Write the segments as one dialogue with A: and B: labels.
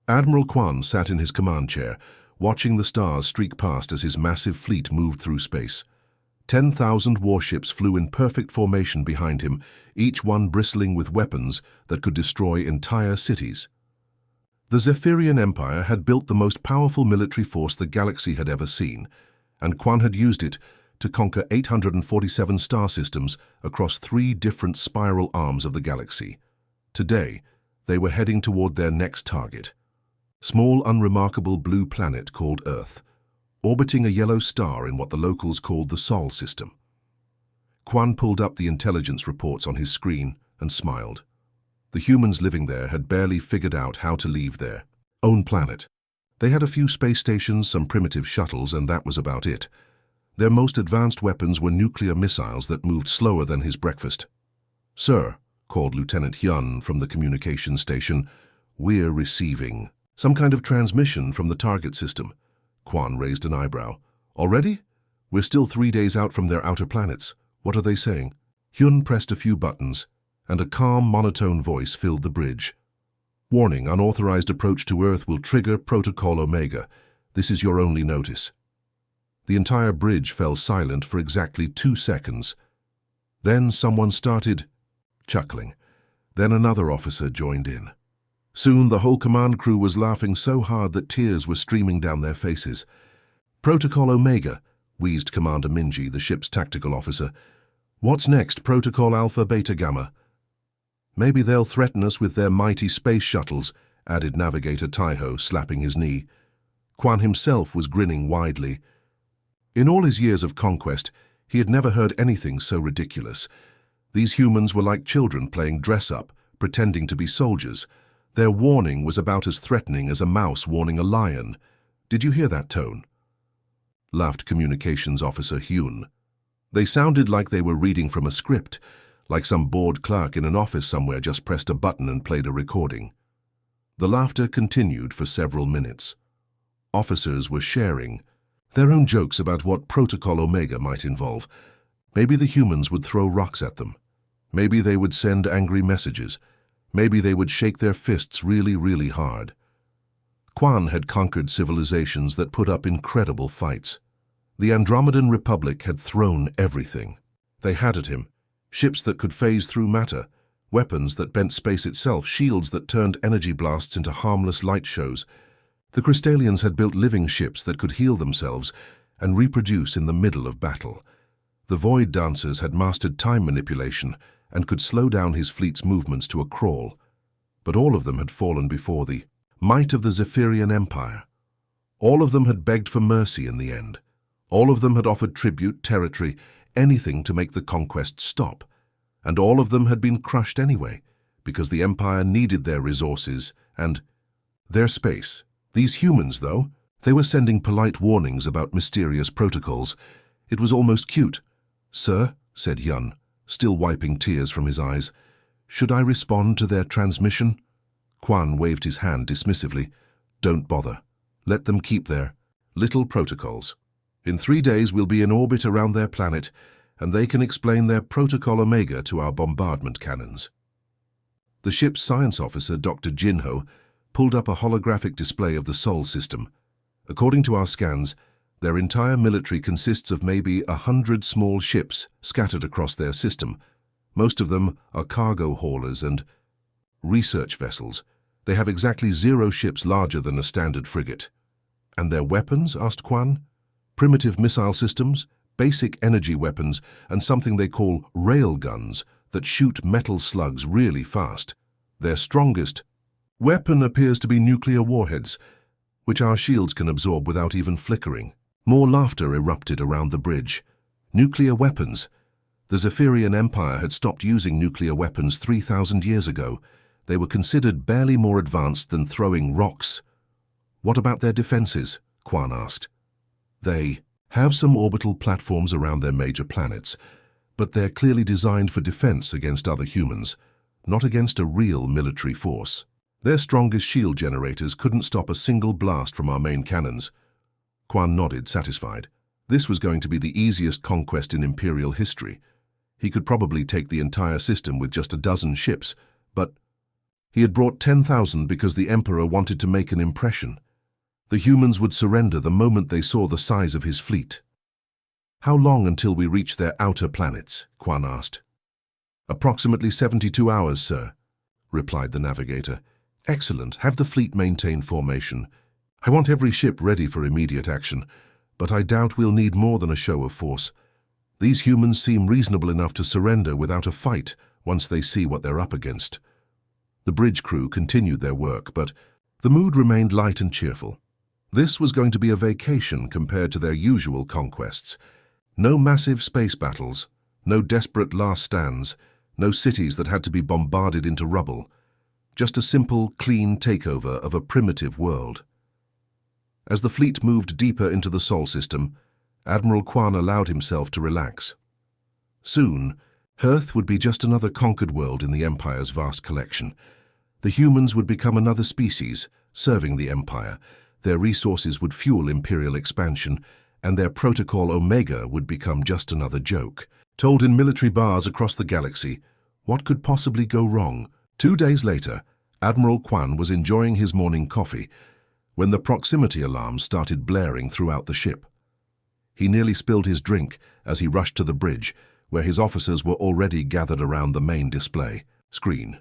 A: Admiral Quan sat in his command chair, watching the stars streak past as his massive fleet moved through space. 10,000 warships flew in perfect formation behind him, each one bristling with weapons that could destroy entire cities. The Zephyrian Empire had built the most powerful military force the galaxy had ever seen, and Quan had used it to conquer 847 star systems across 3 different spiral arms of the galaxy. Today, they were heading toward their next target. Small, unremarkable blue planet called Earth, orbiting a yellow star in what the locals called the Sol system. Quan pulled up the intelligence reports on his screen and smiled. The humans living there had barely figured out how to leave their own planet. They had a few space stations, some primitive shuttles, and that was about it. Their most advanced weapons were nuclear missiles that moved slower than his breakfast. "Sir," called Lieutenant Hyun from the communications station, "we're receiving some kind of transmission from the target system." Quan raised an eyebrow. "Already? We're still 3 days out from their outer planets. What are they saying?" Hyun pressed a few buttons, and a calm, monotone voice filled the bridge. "Warning, unauthorized approach to Earth will trigger Protocol Omega. This is your only notice." The entire bridge fell silent for exactly 2 seconds. Then someone started chuckling. Then another officer joined in. Soon the whole command crew was laughing so hard that tears were streaming down their faces. "Protocol Omega," wheezed Commander Minji, the ship's tactical officer. "What's next, Protocol Alpha Beta Gamma?" "Maybe they'll threaten us with their mighty space shuttles," added Navigator Taiho, slapping his knee. Quan himself was grinning widely. In all his years of conquest, he had never heard anything so ridiculous. These humans were like children playing dress-up, pretending to be soldiers. Their warning was about as threatening as a mouse warning a lion. "Did you hear that tone?" laughed Communications Officer Hyun. They sounded like they were reading from a script, like some bored clerk in an office somewhere just pressed a button and played a recording. The laughter continued for several minutes. Officers were sharing their own jokes about what Protocol Omega might involve. Maybe the humans would throw rocks at them. Maybe they would send angry messages. Maybe they would shake their fists really, really hard. Quan had conquered civilizations that put up incredible fights. The Andromedan Republic had thrown everything. They had at him ships that could phase through matter, weapons that bent space itself, shields that turned energy blasts into harmless light shows. The Crystallians had built living ships that could heal themselves and reproduce in the middle of battle. The Void Dancers had mastered time manipulation and could slow down his fleet's movements to a crawl. But all of them had fallen before the might of the Zephyrian Empire. All of them had begged for mercy in the end. All of them had offered tribute, territory, anything to make the conquest stop. And all of them had been crushed anyway, because the Empire needed their resources and their space. These humans, though, they were sending polite warnings about mysterious protocols. It was almost cute. "Sir," said Hyun, still wiping tears from his eyes, "should I respond to their transmission?" Quan waved his hand dismissively. "Don't bother. Let them keep their little protocols. In 3 days we'll be in orbit around their planet, and they can explain their Protocol Omega to our bombardment cannons." The ship's science officer, Dr. Jinho, pulled up a holographic display of the Sol system. According to our scans, their entire military consists of maybe 100 small ships scattered across their system. Most of them are cargo haulers and research vessels. They have exactly 0 ships larger than a standard frigate. "And their weapons?" asked Quan. "Primitive missile systems, basic energy weapons, and something they call rail guns that shoot metal slugs really fast. Their strongest weapon appears to be nuclear warheads, which our shields can absorb without even flickering." More laughter erupted around the bridge. Nuclear weapons. The Zephyrian Empire had stopped using nuclear weapons 3,000 years ago. They were considered barely more advanced than throwing rocks. "What about their defenses?" Quan asked. "They have some orbital platforms around their major planets, but they're clearly designed for defense against other humans, not against a real military force. Their strongest shield generators couldn't stop a single blast from our main cannons." Quan nodded, satisfied. This was going to be the easiest conquest in Imperial history. He could probably take the entire system with just a dozen ships, but He had brought 10,000 because the Emperor wanted to make an impression. The humans would surrender the moment they saw the size of his fleet. "How long until we reach their outer planets?" Quan asked. "Approximately 72 hours, sir," replied the navigator. "Excellent. Have the fleet maintain formation. I want every ship ready for immediate action, but I doubt we'll need more than a show of force. These humans seem reasonable enough to surrender without a fight once they see what they're up against." The bridge crew continued their work, but the mood remained light and cheerful. This was going to be a vacation compared to their usual conquests. No massive space battles, no desperate last stands, no cities that had to be bombarded into rubble. Just a simple, clean takeover of a primitive world. As the fleet moved deeper into the Sol system, Admiral Quan allowed himself to relax. Soon, Earth would be just another conquered world in the Empire's vast collection. The humans would become another species, serving the Empire. Their resources would fuel Imperial expansion, and their Protocol Omega would become just another joke. Told in military bars across the galaxy, what could possibly go wrong? 2 days later, Admiral Quan was enjoying his morning coffee when the proximity alarm started blaring throughout the ship. He nearly spilled his drink as he rushed to the bridge, where his officers were already gathered around the main display screen.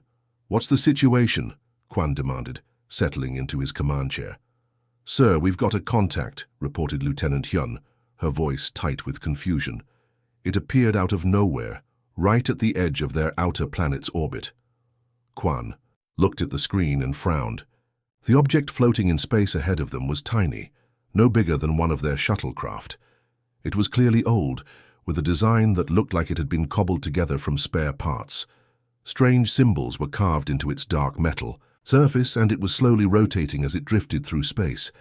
A: "What's the situation?" Quan demanded, settling into his command chair. "Sir, we've got a contact," reported Lieutenant Hyun, her voice tight with confusion. It appeared out of nowhere, right at the edge of their outer planet's orbit. Quan looked at the screen and frowned. The object floating in space ahead of them was tiny, no bigger than one of their shuttlecraft. It was clearly old, with a design that looked like it had been cobbled together from spare parts. Strange symbols were carved into its dark metal surface, and it was slowly rotating as it drifted through space.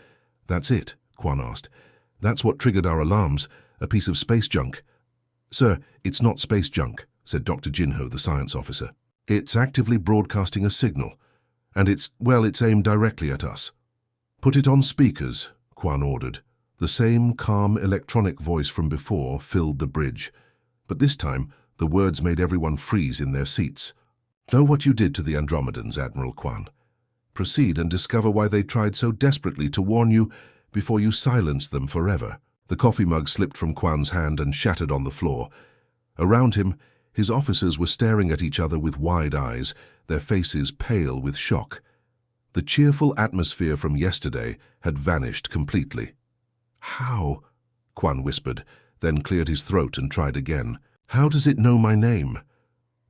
A: "That's it?" Quan asked. "That's what triggered our alarms, a piece of space junk." "Sir, it's not space junk," said Dr. Jinho, the science officer. "It's actively broadcasting a signal, and it's aimed directly at us." "Put it on speakers," Quan ordered. The same calm electronic voice from before filled the bridge, but this time the words made everyone freeze in their seats. "Know what you did to the Andromedans, Admiral Quan. Proceed and discover why they tried so desperately to warn you before you silenced them forever." The coffee mug slipped from Quan's hand and shattered on the floor. Around him, his officers were staring at each other with wide eyes, their faces pale with shock. The cheerful atmosphere from yesterday had vanished completely. "How?" Quan whispered, then cleared his throat and tried again. "How does it know my name?"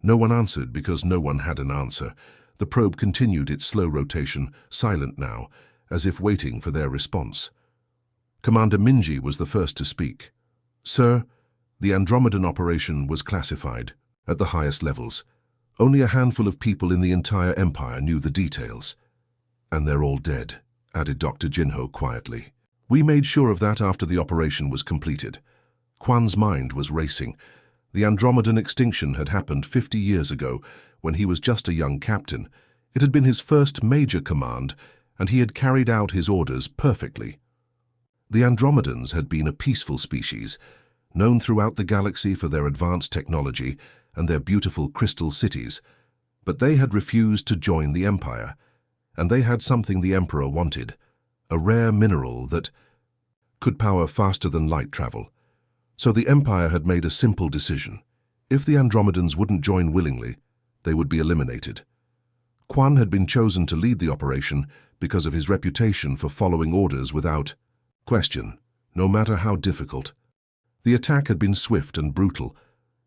A: No one answered because no one had an answer. The probe continued its slow rotation, silent now, as if waiting for their response. Commander Minji was the first to speak. "Sir, the Andromedan operation was classified at the highest levels. Only a handful of people in the entire Empire knew the details." "And they're all dead," added Dr. Jinho quietly. "We made sure of that after the operation was completed." Quan's mind was racing. The Andromedan extinction had happened 50 years ago, when he was just a young captain. It had been his first major command, and he had carried out his orders perfectly. The Andromedans had been a peaceful species, known throughout the galaxy for their advanced technology and their beautiful crystal cities, but they had refused to join the Empire, and they had something the Emperor wanted, a rare mineral that could power faster than light travel. So the Empire had made a simple decision. If the Andromedans wouldn't join willingly, they would be eliminated. Quan had been chosen to lead the operation because of his reputation for following orders without question, no matter how difficult. The attack had been swift and brutal.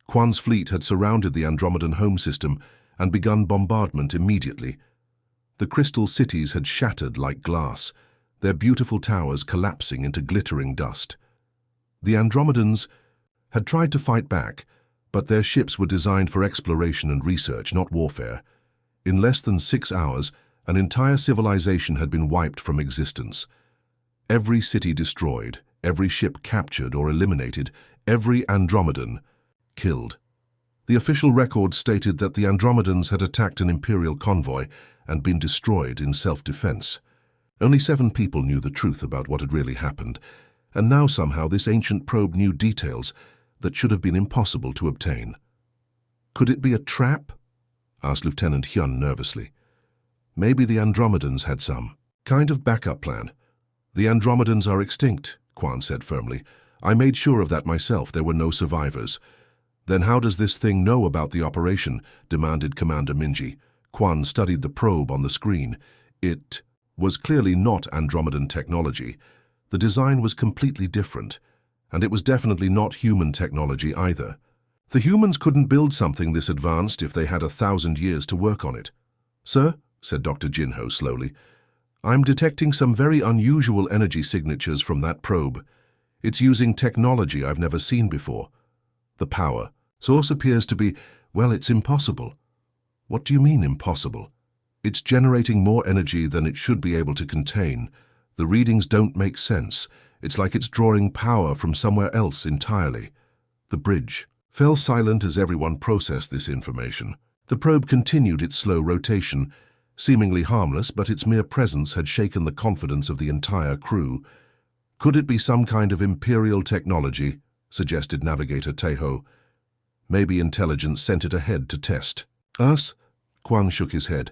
A: Quan's fleet had surrounded the Andromedan home system and begun bombardment immediately. The crystal cities had shattered like glass, their beautiful towers collapsing into glittering dust. The Andromedans had tried to fight back, but their ships were designed for exploration and research, not warfare. In less than 6 hours, an entire civilization had been wiped from existence. Every city destroyed, every ship captured or eliminated, every Andromedan killed. The official record stated that the Andromedans had attacked an Imperial convoy and been destroyed in self-defense. Only 7 people knew the truth about what had really happened, and now somehow this ancient probe knew details that should have been impossible to obtain. "Could it be a trap?" asked Lieutenant Hyun nervously. Maybe the Andromedans had some kind of backup plan. The Andromedans are extinct, Quan said firmly. I made sure of that myself. There were no survivors. Then how does this thing know about the operation? Demanded Commander Minji. Quan studied the probe on the screen. It was clearly not Andromedan technology. The design was completely different, and it was definitely not human technology either. The humans couldn't build something this advanced if they had 1,000 years to work on it. Sir, said Dr. Jinho slowly, I'm detecting some very unusual energy signatures from that probe. It's using technology I've never seen before. The power source appears to be, well, it's impossible. What do you mean impossible? It's generating more energy than it should be able to contain. The readings don't make sense. It's like it's drawing power from somewhere else entirely. The bridge fell silent as everyone processed this information. The probe continued its slow rotation, seemingly harmless, but its mere presence had shaken the confidence of the entire crew. Could it be some kind of Imperial technology? Suggested Navigator Taiho. Maybe intelligence sent it ahead to test. Us? Quan shook his head.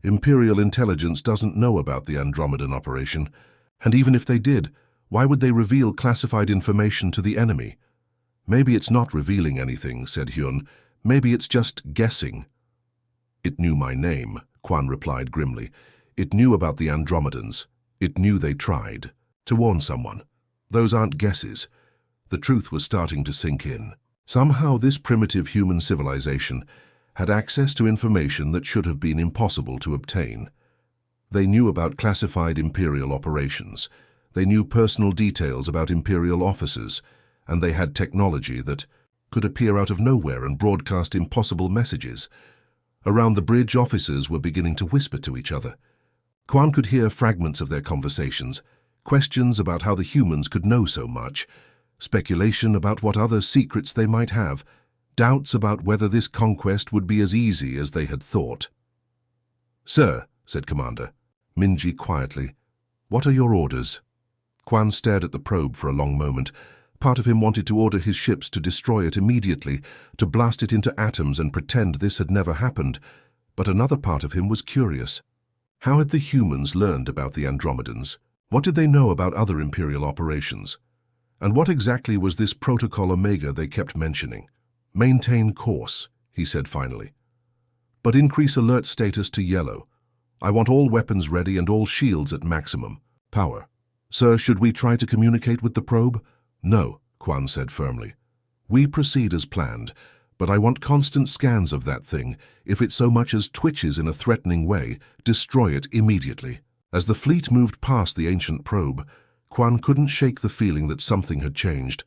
A: Imperial intelligence doesn't know about the Andromedan operation, and even if they did, why would they reveal classified information to the enemy? Maybe it's not revealing anything, said Hyun. Maybe it's just guessing. It knew my name, Quan replied grimly. It knew about the Andromedans. It knew they tried to warn someone. Those aren't guesses. The truth was starting to sink in. Somehow this primitive human civilization had access to information that should have been impossible to obtain. They knew about classified Imperial operations. They knew personal details about Imperial officers, and they had technology that could appear out of nowhere and broadcast impossible messages. Around the bridge, officers were beginning to whisper to each other. Quan could hear fragments of their conversations, questions about how the humans could know so much, speculation about what other secrets they might have, doubts about whether this conquest would be as easy as they had thought. Sir, said Commander Minji quietly, what are your orders? Quan stared at the probe for a long moment. Part of him wanted to order his ships to destroy it immediately, to blast it into atoms and pretend this had never happened. But another part of him was curious. How had the humans learned about the Andromedans? What did they know about other Imperial operations? And what exactly was this Protocol Omega they kept mentioning? Maintain course, he said finally. But increase alert status to yellow. I want all weapons ready and all shields at maximum power. Sir, should we try to communicate with the probe? No, Quan said firmly. We proceed as planned, but I want constant scans of that thing. If it so much as twitches in a threatening way, destroy it immediately. As the fleet moved past the ancient probe, Quan couldn't shake the feeling that something had changed.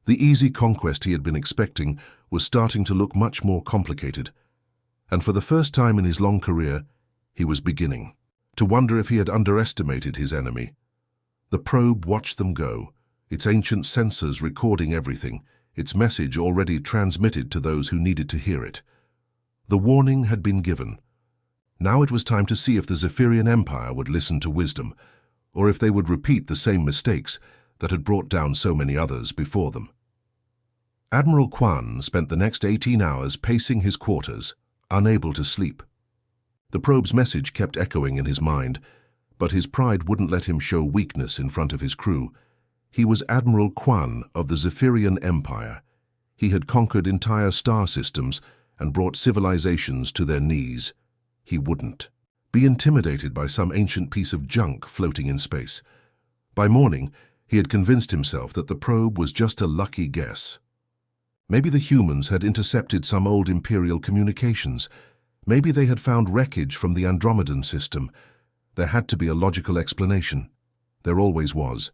A: The easy conquest he had been expecting was starting to look much more complicated. And for the first time in his long career, he was beginning to wonder if he had underestimated his enemy. The probe watched them go, its ancient sensors recording everything, its message already transmitted to those who needed to hear it. The warning had been given. Now it was time to see if the Zephyrian Empire would listen to wisdom, or if they would repeat the same mistakes that had brought down so many others before them. Admiral Quan spent the next 18 hours pacing his quarters, unable to sleep. The probe's message kept echoing in his mind, but his pride wouldn't let him show weakness in front of his crew. He was Admiral Quan of the Zephyrian Empire. He had conquered entire star systems and brought civilizations to their knees. He wouldn't be intimidated by some ancient piece of junk floating in space. By morning, he had convinced himself that the probe was just a lucky guess. Maybe the humans had intercepted some old Imperial communications. Maybe they had found wreckage from the Andromedan system. There had to be a logical explanation. There always was.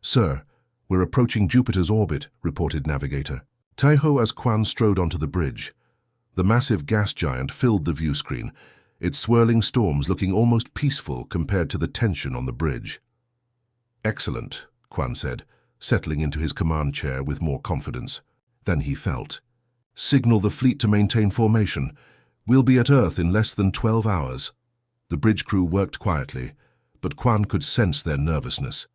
A: Sir, we're approaching Jupiter's orbit, reported Navigator Taiho as Quan strode onto the bridge. The massive gas giant filled the view screen, its swirling storms looking almost peaceful compared to the tension on the bridge. Excellent, Quan said, settling into his command chair with more confidence than he felt. Signal the fleet to maintain formation. We'll be at Earth in less than 12 hours. The bridge crew worked quietly, but Quan could sense their nervousness.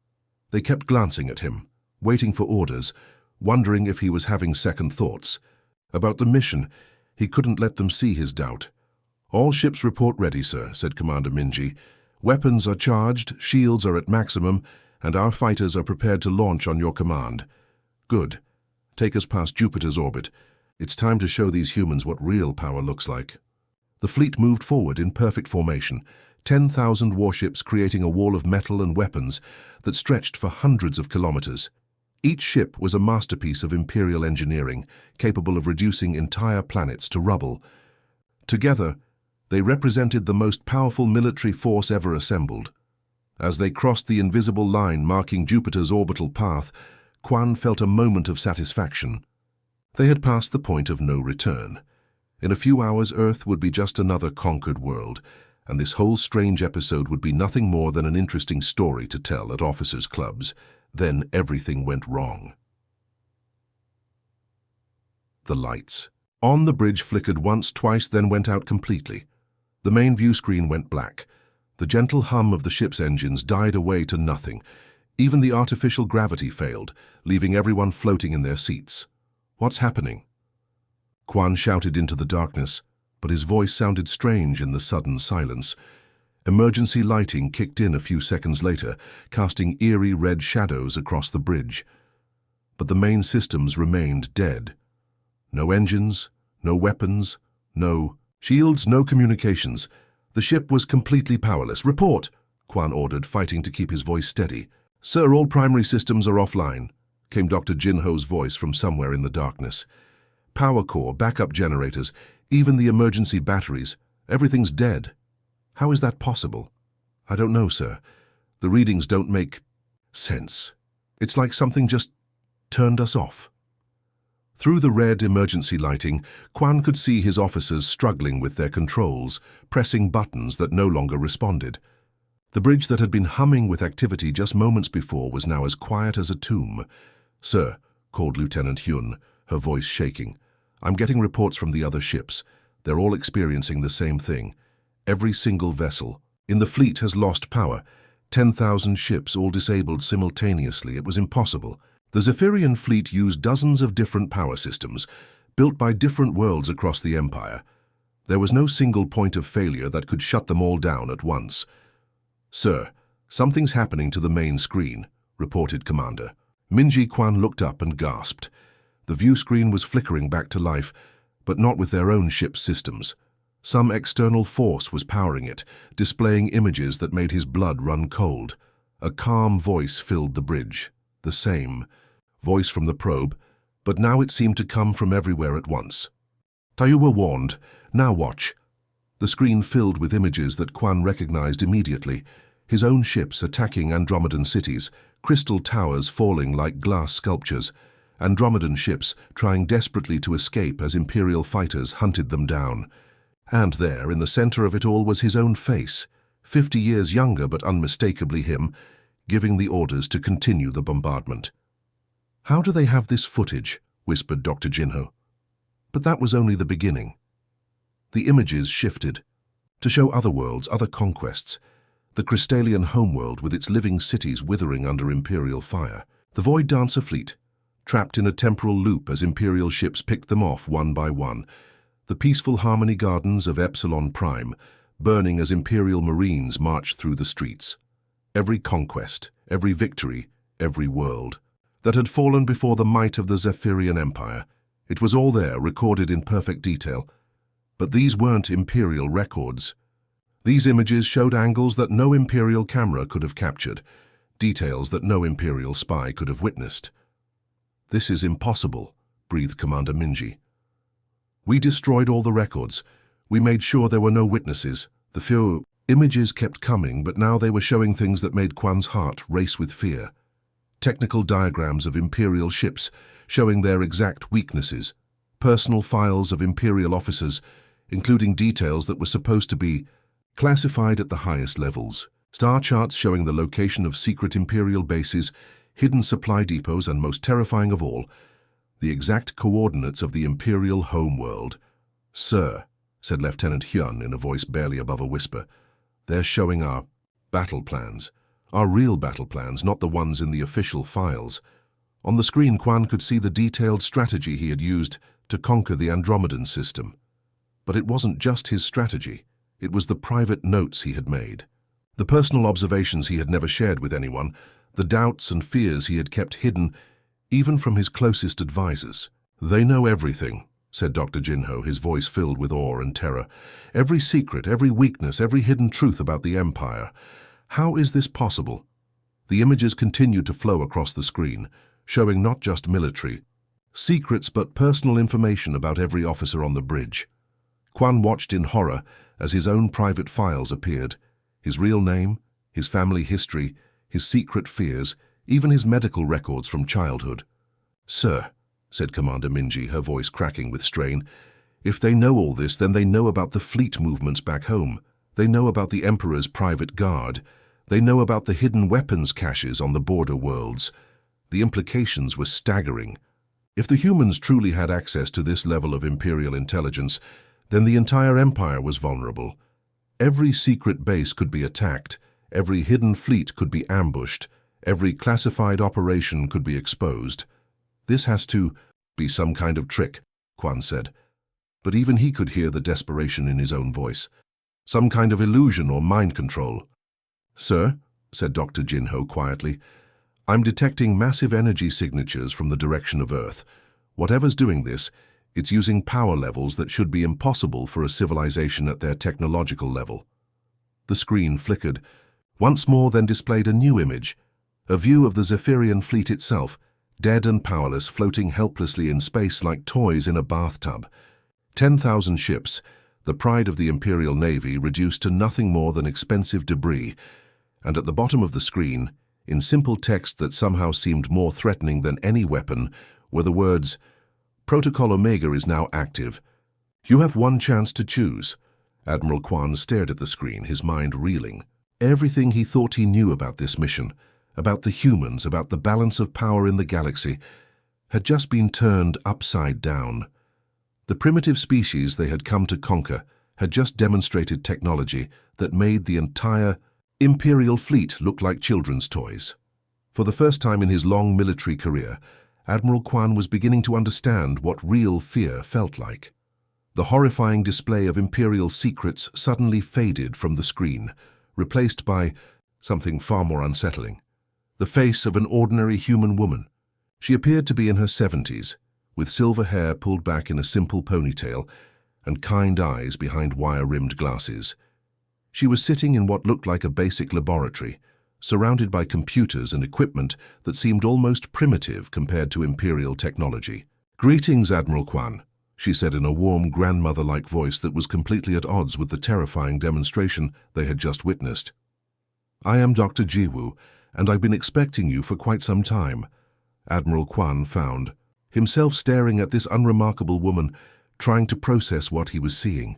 A: They kept glancing at him, waiting for orders, wondering if he was having second thoughts. About the mission, he couldn't let them see his doubt. All ships report ready, sir, said Commander Minji. Weapons are charged, shields are at maximum, and our fighters are prepared to launch on your command. Good. Take us past Jupiter's orbit. It's time to show these humans what real power looks like. The fleet moved forward in perfect formation, 10,000 warships creating a wall of metal and weapons that stretched for hundreds of kilometers. Each ship was a masterpiece of Imperial engineering, capable of reducing entire planets to rubble. Together, they represented the most powerful military force ever assembled. As they crossed the invisible line marking Jupiter's orbital path, Quan felt a moment of satisfaction. They had passed the point of no return. In a few hours, Earth would be just another conquered world, and this whole strange episode would be nothing more than an interesting story to tell at officers' clubs. Then everything went wrong. The lights on the bridge flickered once, twice, then went out completely. The main view screen went black. The gentle hum of the ship's engines died away to nothing. Even the artificial gravity failed, leaving everyone floating in their seats. What's happening? Quan shouted into the darkness, but his voice sounded strange in the sudden silence. Emergency lighting kicked in a few seconds later, casting eerie red shadows across the bridge. But the main systems remained dead. No engines, no weapons, no shields, no communications. The ship was completely powerless. Report, Quan ordered, fighting to keep his voice steady. Sir, all primary systems are offline, came Dr. Jinho's voice from somewhere in the darkness. Power core, backup generators, even the emergency batteries, everything's dead. How is that possible? I don't know, sir. The readings don't make sense. It's like something just turned us off. Through the red emergency lighting, Quan could see his officers struggling with their controls, pressing buttons that no longer responded. The bridge that had been humming with activity just moments before was now as quiet as a tomb. Sir, called Lieutenant Hyun, her voice shaking. I'm getting reports from the other ships. They're all experiencing the same thing. Every single vessel in the fleet has lost power. 10,000 ships all disabled simultaneously. It was impossible. The Zephyrian fleet used dozens of different power systems, built by different worlds across the Empire. There was no single point of failure that could shut them all down at once. Sir, something's happening to the main screen, reported Commander. Minji Quan looked up and gasped. The view screen was flickering back to life, but not with their own ship's systems. Some external force was powering it, displaying images that made his blood run cold. A calm voice filled the bridge. The same voice from the probe, but now it seemed to come from everywhere at once. You were warned. Now watch. The screen filled with images that Quan recognized immediately. His own ships attacking Andromedan cities, crystal towers falling like glass sculptures, Andromedan ships trying desperately to escape as Imperial fighters hunted them down. And there, in the center of it all, was his own face, 50 years younger but unmistakably him, giving the orders to continue the bombardment. How do they have this footage? Whispered Dr. Jinho. But that was only the beginning. The images shifted to show other worlds, other conquests, the Crystalian homeworld with its living cities withering under Imperial fire, the Void Dancer fleet, trapped in a temporal loop as Imperial ships picked them off one by one, the peaceful Harmony Gardens of Epsilon Prime, burning as Imperial Marines marched through the streets. Every conquest, every victory, every world that had fallen before the might of the Zephyrian Empire. It was all there, recorded in perfect detail. But these weren't Imperial records. These images showed angles that no Imperial camera could have captured, details that no Imperial spy could have witnessed. This is impossible, breathed Commander Minji. We destroyed all the records. We made sure there were no witnesses. The few images kept coming, but now they were showing things that made Quan's heart race with fear. Technical diagrams of Imperial ships showing their exact weaknesses, personal files of Imperial officers, including details that were supposed to be classified at the highest levels, star charts showing the location of secret Imperial bases, hidden supply depots, and most terrifying of all, the exact coordinates of the Imperial homeworld. Sir, said Lieutenant Hyun in a voice barely above a whisper, they're showing our battle plans. Our real battle plans, not the ones in the official files. On the screen, Quan could see the detailed strategy he had used to conquer the Andromedan system. But it wasn't just his strategy. It was the private notes he had made, the personal observations he had never shared with anyone, the doubts and fears he had kept hidden, even from his closest advisors. "They know everything," said Dr. Jinho, his voice filled with awe and terror. "Every secret, every weakness, every hidden truth about the Empire. How is this possible?" The images continued to flow across the screen, showing not just military secrets but personal information about every officer on the bridge. Quan watched in horror as his own private files appeared. His real name, his family history, his secret fears, even his medical records from childhood. "Sir," said Commander Minji, her voice cracking with strain, "if they know all this, then they know about the fleet movements back home. They know about the Emperor's private guard. They know about the hidden weapons caches on the border worlds." The implications were staggering. If the humans truly had access to this level of Imperial intelligence, then the entire Empire was vulnerable. Every secret base could be attacked, every hidden fleet could be ambushed, every classified operation could be exposed. "This has to be some kind of trick," Quan said. But even he could hear the desperation in his own voice. "Some kind of illusion or mind control." "Sir," said Dr. Jinho quietly, "I'm detecting massive energy signatures from the direction of Earth. Whatever's doing this, it's using power levels that should be impossible for a civilization at their technological level." The screen flickered. Once more then displayed a new image, a view of the Zephyrian fleet itself, dead and powerless, floating helplessly in space like toys in a bathtub. 10,000 ships, the pride of the Imperial Navy, reduced to nothing more than expensive debris, and at the bottom of the screen, in simple text that somehow seemed more threatening than any weapon, were the words, "Protocol Omega is now active. You have one chance to choose." Admiral Quan stared at the screen, his mind reeling. Everything he thought he knew about this mission, about the humans, about the balance of power in the galaxy, had just been turned upside down. The primitive species they had come to conquer had just demonstrated technology that made the entire Imperial fleet look like children's toys. For the first time in his long military career, Admiral Quan was beginning to understand what real fear felt like. The horrifying display of Imperial secrets suddenly faded from the screen, replaced by something far more unsettling. The face of an ordinary human woman. She appeared to be in her 70s, with silver hair pulled back in a simple ponytail and kind eyes behind wire-rimmed glasses. She was sitting in what looked like a basic laboratory, surrounded by computers and equipment that seemed almost primitive compared to Imperial technology. "Greetings, Admiral Quan," she said in a warm, grandmother-like voice that was completely at odds with the terrifying demonstration they had just witnessed. "I am Dr. Jiwoo, and I've been expecting you for quite some time." Admiral Quan found himself staring at this unremarkable woman, trying to process what he was seeing.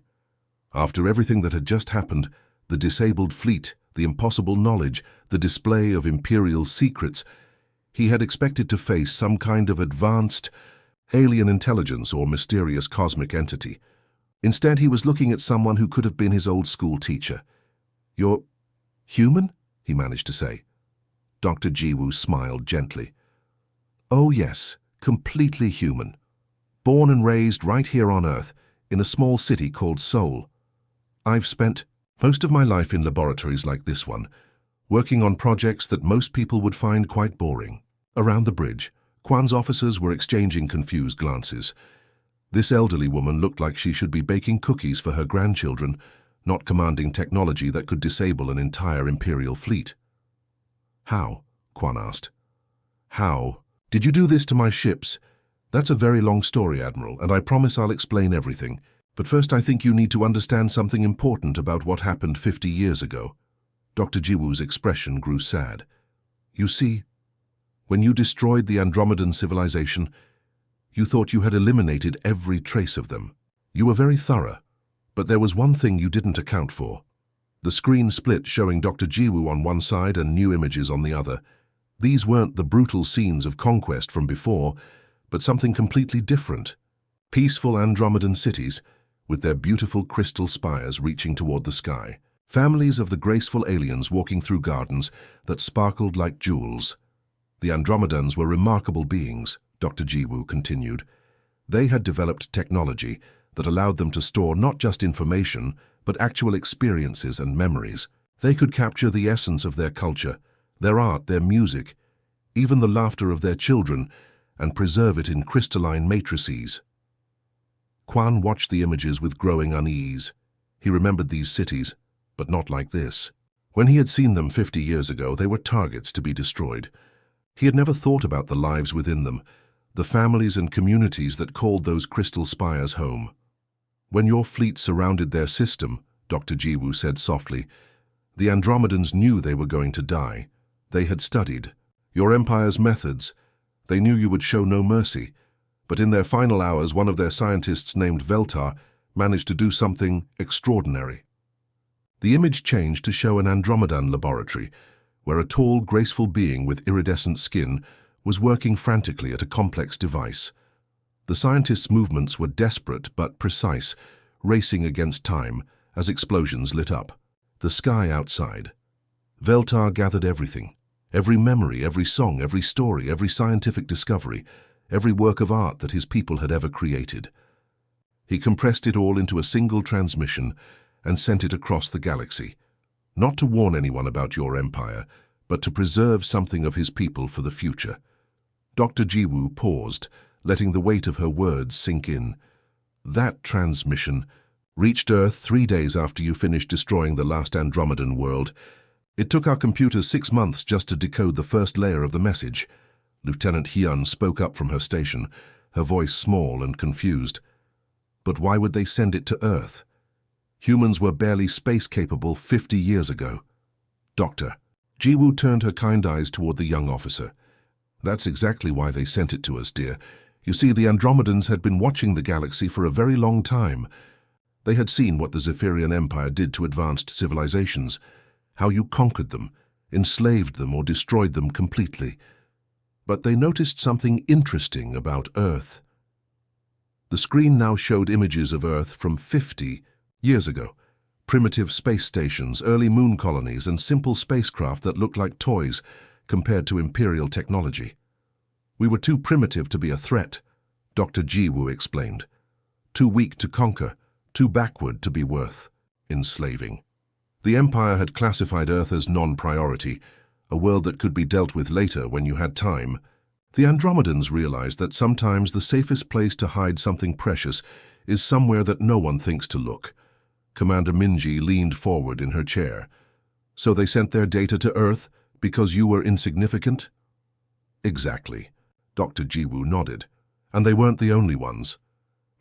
A: After everything that had just happened, the disabled fleet, the impossible knowledge, the display of Imperial secrets, he had expected to face some kind of advanced alien intelligence or mysterious cosmic entity. Instead, he was looking at someone who could have been his old school teacher. "You're human?" he managed to say. Dr. Jiwoo smiled gently. "Oh yes, completely human. Born and raised right here on Earth, in a small city called Seoul. I've spent most of my life in laboratories like this one, working on projects that most people would find quite boring." Around the bridge, Quan's officers were exchanging confused glances. This elderly woman looked like she should be baking cookies for her grandchildren, not commanding technology that could disable an entire Imperial fleet. "How?" Quan asked. "How? Did you do this to my ships?" "That's a very long story, Admiral, and I promise I'll explain everything. But first I think you need to understand something important about what happened 50 years ago." Dr. Jiwoo's expression grew sad. "You see, when you destroyed the Andromedan civilization, you thought you had eliminated every trace of them. You were very thorough, but there was one thing you didn't account for." The screen split, showing Dr. Jiwoo on one side and new images on the other. These weren't the brutal scenes of conquest from before, but something completely different. Peaceful Andromedan cities, with their beautiful crystal spires reaching toward the sky. Families of the graceful aliens walking through gardens that sparkled like jewels. The Andromedans were remarkable beings, Dr. Jiwoo continued. They had developed technology that allowed them to store not just information, but actual experiences and memories. They could capture the essence of their culture, their art, their music, even the laughter of their children, and preserve it in crystalline matrices. Quan watched the images with growing unease. He remembered these cities, but not like this. When he had seen them 50 years ago, they were targets to be destroyed. He had never thought about the lives within them, the families and communities that called those crystal spires home. When your fleet surrounded their system, Dr. Jiwoo said softly, the Andromedans knew they were going to die. They had studied your empire's methods. They knew you would show no mercy. But in their final hours, one of their scientists named Veltar managed to do something extraordinary. The image changed to show an Andromedan laboratory, where a tall, graceful being with iridescent skin was working frantically at a complex device. The scientist's movements were desperate but precise, racing against time as explosions lit up the sky outside. Veltar gathered everything, every memory, every song, every story, every scientific discovery, every work of art that his people had ever created. He compressed it all into a single transmission and sent it across the galaxy, not to warn anyone about your empire, but to preserve something of his people for the future. Dr. Jiwoo paused, letting the weight of her words sink in. That transmission reached Earth 3 days after you finished destroying the last Andromedan world. It took our computers 6 months just to decode the first layer of the message. Lieutenant Hyun spoke up from her station, her voice small and confused. But why would they send it to Earth? Humans were barely space-capable 50 years ago. Doctor. Jiwoo turned her kind eyes toward the young officer. That's exactly why they sent it to us, dear. You see, the Andromedans had been watching the galaxy for a very long time. They had seen what the Zephyrian Empire did to advanced civilizations, how you conquered them, enslaved them, or destroyed them completely. But they noticed something interesting about Earth. The screen now showed images of Earth from 50 years ago. Primitive space stations, early moon colonies, and simple spacecraft that looked like toys compared to imperial technology. We were too primitive to be a threat, Dr. Jiwoo explained. Too weak to conquer, too backward to be worth enslaving. The Empire had classified Earth as non-priority, a world that could be dealt with later when you had time. The Andromedans realized that sometimes the safest place to hide something precious is somewhere that no one thinks to look. Commander Minji leaned forward in her chair. So they sent their data to Earth because you were insignificant? Exactly. Dr. Jiwoo nodded. And they weren't the only ones.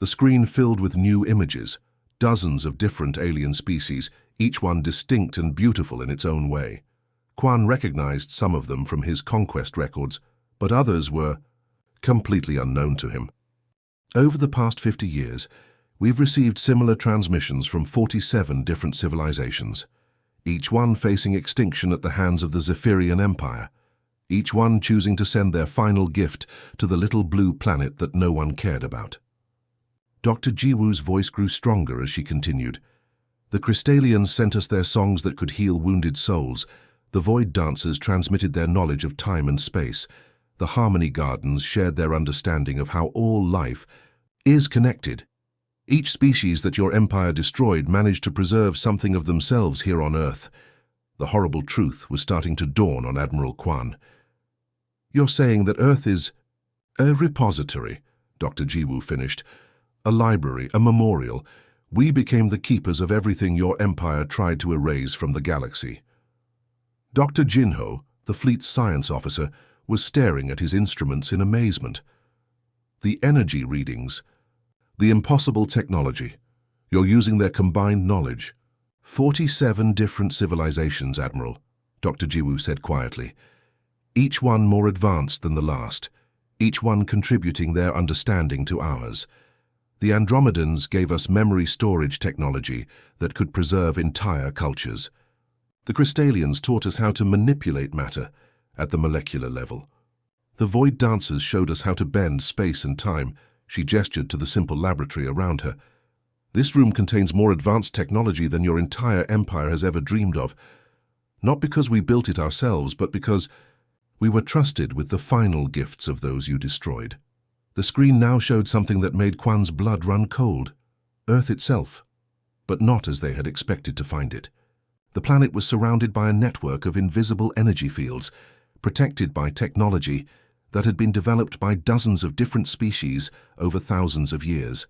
A: The screen filled with new images, dozens of different alien species, each one distinct and beautiful in its own way. Quan recognized some of them from his conquest records, but others were completely unknown to him. Over the past 50 years, we've received similar transmissions from 47 different civilizations, each one facing extinction at the hands of the Zephyrian Empire, each one choosing to send their final gift to the little blue planet that no one cared about. Dr. Jiwoo's voice grew stronger as she continued. The Crystalians sent us their songs that could heal wounded souls. The Void Dancers transmitted their knowledge of time and space. The Harmony Gardens shared their understanding of how all life is connected. Each species that your empire destroyed managed to preserve something of themselves here on Earth. The horrible truth was starting to dawn on Admiral Quan. You're saying that Earth is a repository, Dr. Jiwoo finished. A library, a memorial. We became the keepers of everything your empire tried to erase from the galaxy. Dr. Jinho, the fleet's science officer, was staring at his instruments in amazement. The energy readings, the impossible technology. You're using their combined knowledge. 47 different civilizations, Admiral, Dr. Jiwoo said quietly. Each one more advanced than the last, each one contributing their understanding to ours. The Andromedans gave us memory storage technology that could preserve entire cultures. The Crystalians taught us how to manipulate matter at the molecular level. The Void Dancers showed us how to bend space and time. She gestured to the simple laboratory around her. This room contains more advanced technology than your entire empire has ever dreamed of. Not because we built it ourselves, but because we were trusted with the final gifts of those you destroyed. The screen now showed something that made Quan's blood run cold. Earth itself. but not as they had expected to find it. The planet was surrounded by a network of invisible energy fields, protected by technology that had been developed by dozens of different species over thousands of years.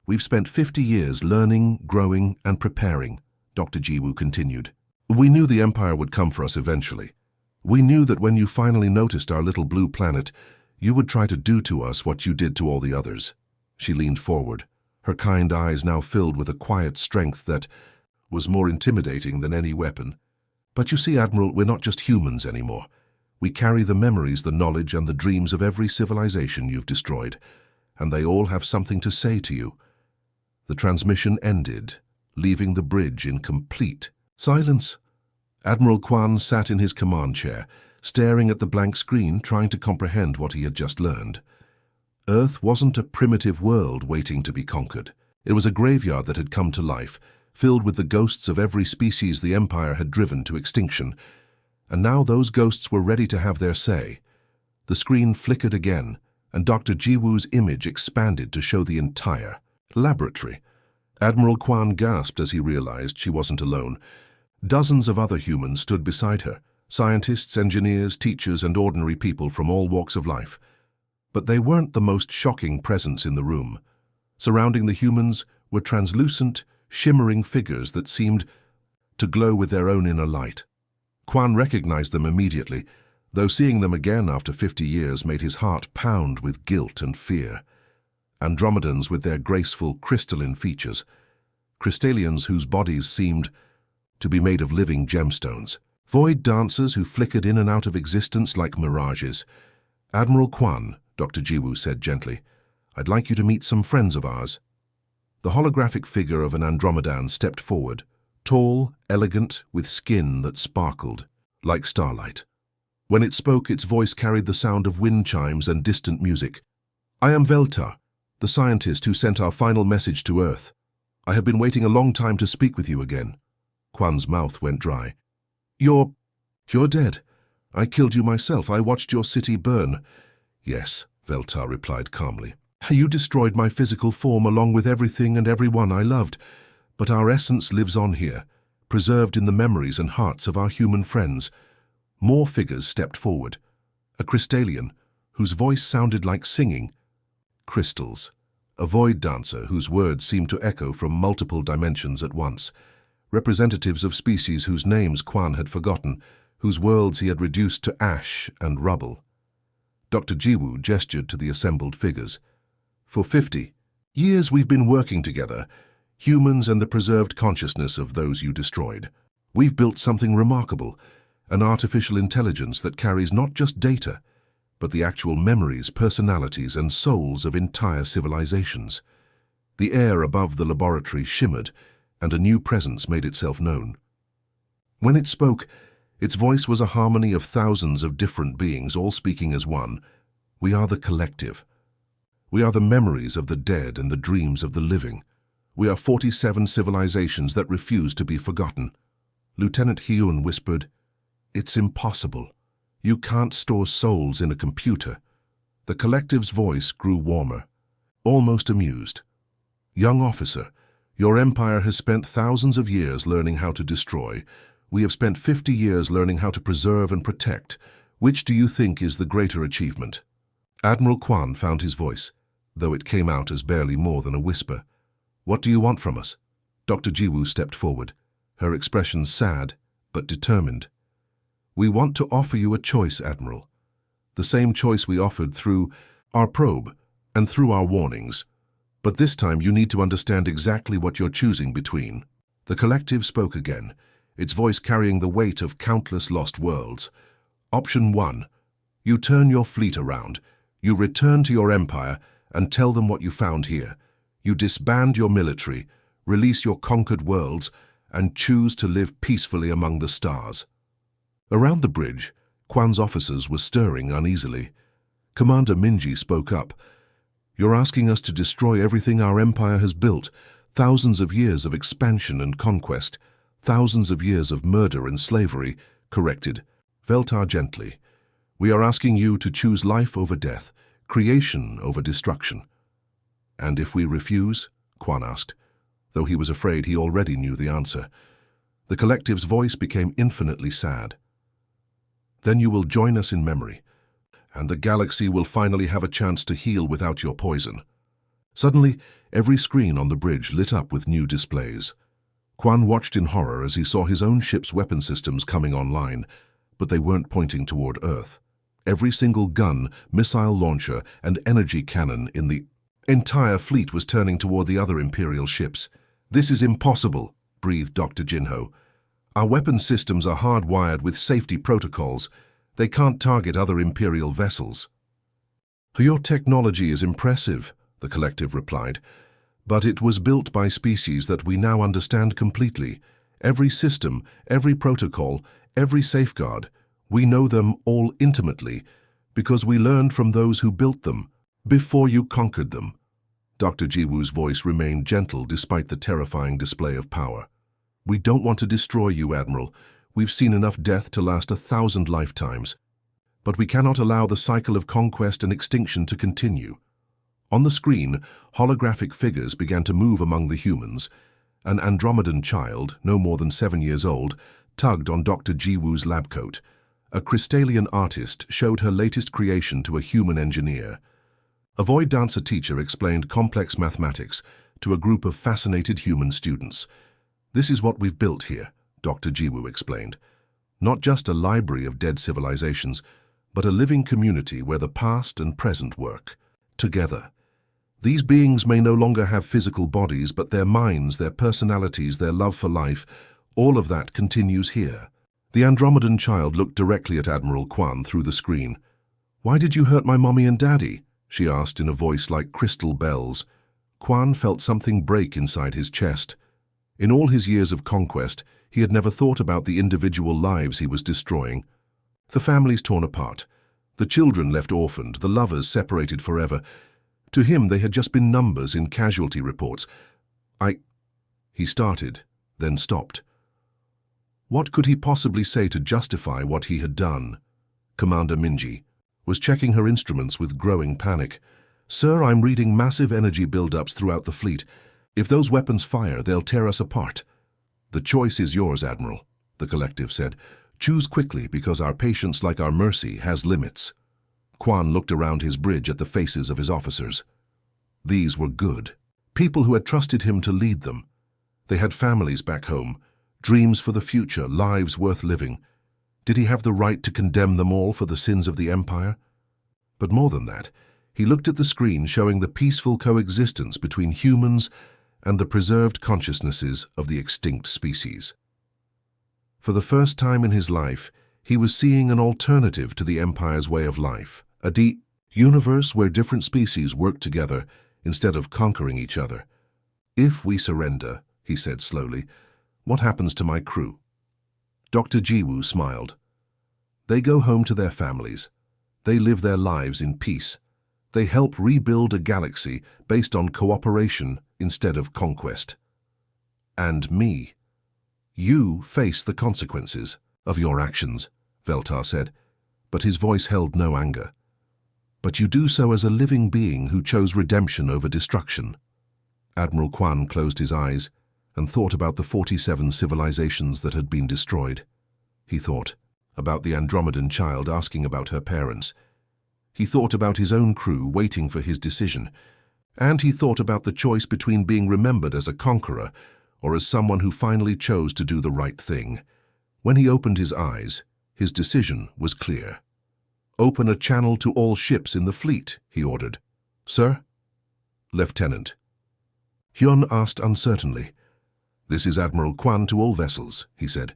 A: "We've spent 50 years learning, growing, and preparing," Dr. Jiwoo continued. "We knew the Empire would come for us eventually. We knew that when you finally noticed our little blue planet, you would try to do to us what you did to all the others." She leaned forward, her kind eyes now filled with a quiet strength that was more intimidating than any weapon. "But you see, Admiral, we're not just humans anymore. We carry the memories, the knowledge, and the dreams of every civilization you've destroyed, and they all have something to say to you." The transmission ended, leaving the bridge in complete silence. Admiral Kwan sat in his command chair, staring at the blank screen, trying to comprehend what he had just learned. Earth wasn't a primitive world waiting to be conquered. It was a graveyard that had come to life, filled with the ghosts of every species the Empire had driven to extinction. And now those ghosts were ready to have their say. The screen flickered again, and Dr. Jiwoo's image expanded to show the entire laboratory. Admiral Kwan gasped as he realized she wasn't alone. Dozens of other humans stood beside her, scientists, engineers, teachers, and ordinary people from all walks of life. But they weren't the most shocking presence in the room. Surrounding the humans were translucent, shimmering figures that seemed to glow with their own inner light. Kwan recognized them immediately, though seeing them again after 50 years made his heart pound with guilt and fear. Andromedans with their graceful, crystalline features, crystallians whose bodies seemed to be made of living gemstones, void dancers who flickered in and out of existence like mirages. "Admiral Kwan," Dr. Jiwoo said gently, "I'd like you to meet some friends of ours." The holographic figure of an Andromedan stepped forward, tall, elegant, with skin that sparkled like starlight. When it spoke, its voice carried the sound of wind chimes and distant music. "I am Velta, the scientist who sent our final message to Earth. I have been waiting a long time to speak with you again." Kwan's mouth went dry. You're dead. I killed you myself. I watched your city burn." "Yes," Velta replied calmly. "You destroyed my physical form along with everything and everyone I loved. But our essence lives on here, preserved in the memories and hearts of our human friends." More figures stepped forward. A crystallian, whose voice sounded like singing. Crystals. A void dancer whose words seemed to echo from multiple dimensions at once. Representatives of species whose names Kwan had forgotten, whose worlds he had reduced to ash and rubble. Dr. Jiwoo gestured to the assembled figures. "For 50 years we've been working together, humans and the preserved consciousness of those you destroyed. We've built something remarkable, an artificial intelligence that carries not just data, but the actual memories, personalities, and souls of entire civilizations." The air above the laboratory shimmered, and a new presence made itself known. When it spoke, its voice was a harmony of thousands of different beings, all speaking as one. "We are the collective. We are the memories of the dead and the dreams of the living. We are 47 civilizations that refuse to be forgotten." Lieutenant Hyun whispered, "It's impossible. You can't store souls in a computer." The collective's voice grew warmer, almost amused. "Young officer, your empire has spent thousands of years learning how to destroy. We have spent 50 years learning how to preserve and protect. Which do you think is the greater achievement?" Admiral Kwan found his voice, though it came out as barely more than a whisper. "What do you want from us?" Dr. Jiwoo stepped forward, her expression sad but determined. "We want to offer you a choice, Admiral. The same choice we offered through our probe and through our warnings. But this time you need to understand exactly what you're choosing between." The collective spoke again, its voice carrying the weight of countless lost worlds. "Option 1. You turn your fleet around. You return to your empire and tell them what you found here. You disband your military, release your conquered worlds, and choose to live peacefully among the stars." Around the bridge, Kwan's officers were stirring uneasily. Commander Minji spoke up. "You're asking us to destroy everything our empire has built, thousands of years of expansion and conquest, thousands of years of murder and slavery," corrected Veltar gently. "We are asking you to choose life over death, creation over destruction." "And if we refuse?" Kwan asked. though he was afraid he already knew the answer. The collective's voice became infinitely sad. Then you will join us in memory, and the galaxy will finally have a chance to heal without your poison. Suddenly, every screen on the bridge lit up with new displays. Quan watched in horror as he saw his own ship's weapon systems coming online, but they weren't pointing toward Earth. Every single gun, missile launcher, and energy cannon in the entire fleet was turning toward the other Imperial ships. "This is impossible," breathed Dr. Jinho. "Our weapon systems are hardwired with safety protocols. They can't target other Imperial vessels." "Your technology is impressive," the collective replied, "but it was built by species that we now understand completely. Every system, every protocol, every safeguard, we know them all intimately because we learned from those who built them before you conquered them." Dr. Jiwoo's voice remained gentle despite the terrifying display of power. "We don't want to destroy you, Admiral. We've seen enough death to last 1,000 lifetimes. But we cannot allow the cycle of conquest and extinction to continue." On the screen, holographic figures began to move among the humans. An Andromedan child, no more than 7 years old, tugged on Dr. Jiwoo's lab coat. A Crystallian artist showed her latest creation to a human engineer. A void dancer teacher explained complex mathematics to a group of fascinated human students. "This is what we've built here," Dr. Jiwoo explained. "Not just a library of dead civilizations, but a living community where the past and present work together. These beings may no longer have physical bodies, but their minds, their personalities, their love for life, all of that continues here." The Andromedan child looked directly at Admiral Quan through the screen. "Why did you hurt my mommy and daddy?" she asked in a voice like crystal bells. Quan felt something break inside his chest. In all his years of conquest, he had never thought about the individual lives he was destroying. The families torn apart, the children left orphaned, the lovers separated forever. To him, they had just been numbers in casualty reports. He started, then stopped. What could he possibly say to justify what he had done? Commander Minji was checking her instruments with growing panic. "Sir, I'm reading massive energy buildups throughout the fleet. If those weapons fire, they'll tear us apart." "The choice is yours, Admiral," the collective said. "Choose quickly, because our patience, like our mercy, has limits." Quan looked around his bridge at the faces of his officers. These were good. People who had trusted him to lead them. They had families back home, dreams for the future, lives worth living. Did he have the right to condemn them all for the sins of the Empire? But more than that, he looked at the screen showing the peaceful coexistence between humans and the preserved consciousnesses of the extinct species. For the first time in his life, he was seeing an alternative to the Empire's way of life, a universe where different species work together instead of conquering each other. "If we surrender," he said slowly, "what happens to my crew?" Dr. Jiwoo smiled. "They go home to their families. They live their lives in peace. They help rebuild a galaxy based on cooperation instead of conquest. And me. You face the consequences of your actions," Veltar said, but his voice held no anger. "But you do so as a living being who chose redemption over destruction." Admiral Quan closed his eyes and thought about the 47 civilizations that had been destroyed. He thought about the Andromedan child asking about her parents. He thought about his own crew waiting for his decision. And he thought about the choice between being remembered as a conqueror or as someone who finally chose to do the right thing. When he opened his eyes, his decision was clear. "Open a channel to all ships in the fleet," he ordered. "Sir?" "Lieutenant." Hyun asked uncertainly. "This is Admiral Quan to all vessels," he said,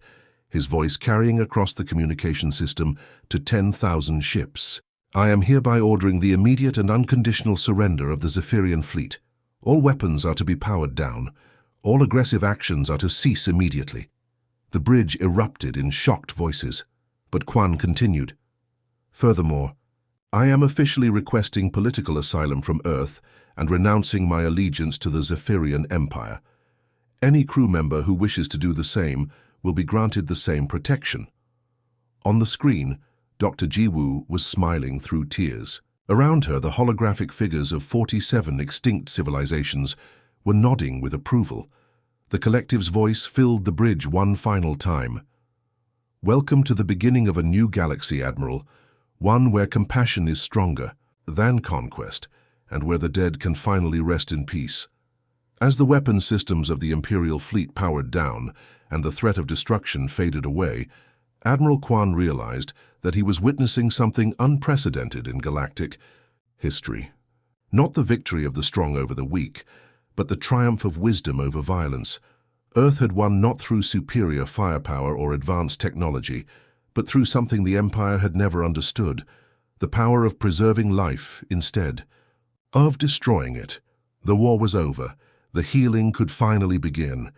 A: his voice carrying across the communication system to 10,000 ships. "I am hereby ordering the immediate and unconditional surrender of the Zephyrian fleet. All weapons are to be powered down. All aggressive actions are to cease immediately." The bridge erupted in shocked voices, but Quan continued. "Furthermore, I am officially requesting political asylum from Earth and renouncing my allegiance to the Zephyrian Empire. Any crew member who wishes to do the same will be granted the same protection." On the screen, Dr. Jiwoo was smiling through tears. Around her, the holographic figures of 47 extinct civilizations were nodding with approval. The collective's voice filled the bridge one final time. Welcome to the beginning of a new galaxy, Admiral, one where compassion is stronger than conquest, and where the dead can finally rest in peace. As the weapon systems of the Imperial fleet powered down and the threat of destruction faded away, Admiral Kwan realized that he was witnessing something unprecedented in galactic history. Not the victory of the strong over the weak, but the triumph of wisdom over violence. Earth had won not through superior firepower or advanced technology, but through something the Empire had never understood, the power of preserving life instead of destroying it. The war was over. The healing could finally begin.